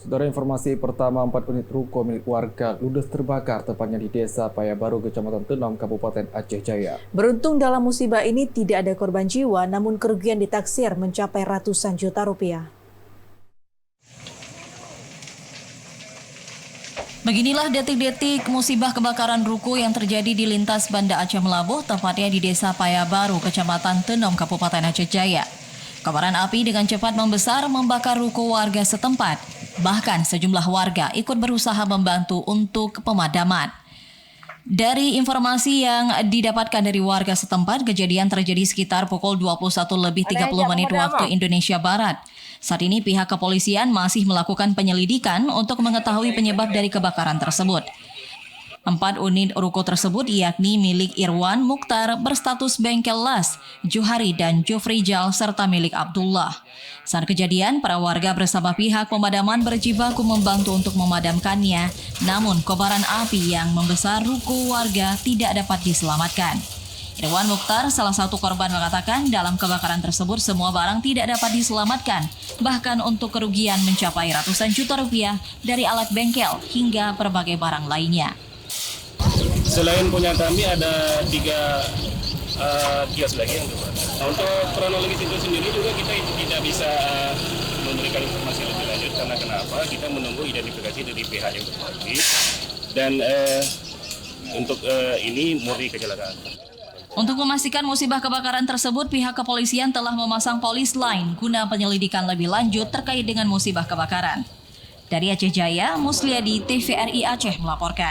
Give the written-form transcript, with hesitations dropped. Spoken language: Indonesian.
Saudara, informasi pertama, 4 unit ruko milik warga ludes terbakar tepatnya di Desa Payabaru, Kecamatan Tenom, Kabupaten Aceh Jaya. Beruntung dalam musibah ini tidak ada korban jiwa, namun kerugian ditaksir mencapai ratusan juta rupiah. Beginilah detik-detik musibah kebakaran ruko yang terjadi di lintas Banda Aceh Melabuh, tepatnya di Desa Payabaru, Kecamatan Tenom, Kabupaten Aceh Jaya. Kobaran api dengan cepat membesar membakar ruko warga setempat. Bahkan sejumlah warga ikut berusaha membantu untuk pemadaman. Dari informasi yang didapatkan dari warga setempat, kejadian terjadi sekitar pukul 21:30 waktu Indonesia Barat. Saat ini pihak kepolisian masih melakukan penyelidikan untuk mengetahui penyebab dari kebakaran tersebut. 4 unit ruko tersebut yakni milik Irwan Mukhtar berstatus bengkel las, Juhari dan Jufrijal serta milik Abdullah. Saat kejadian, para warga bersama pihak pemadaman berjibaku membantu untuk memadamkannya, namun kobaran api yang membesar ruko warga tidak dapat diselamatkan. Irwan Mukhtar, salah satu korban, mengatakan dalam kebakaran tersebut semua barang tidak dapat diselamatkan, bahkan untuk kerugian mencapai ratusan juta rupiah dari alat bengkel hingga berbagai barang lainnya. Selain punya kami ada 3 kios lagi yang terbakar. Nah, untuk kronologis itu sendiri juga kita tidak bisa memberikan informasi lebih lanjut karena kenapa? Kita menunggu identifikasi dari pihak yang berwajib dan untuk ini murni kecelakaan. Untuk memastikan musibah kebakaran tersebut, pihak kepolisian telah memasang polis lain guna penyelidikan lebih lanjut terkait dengan musibah kebakaran. Dari Aceh Jaya, Musliadi, TVRI Aceh melaporkan.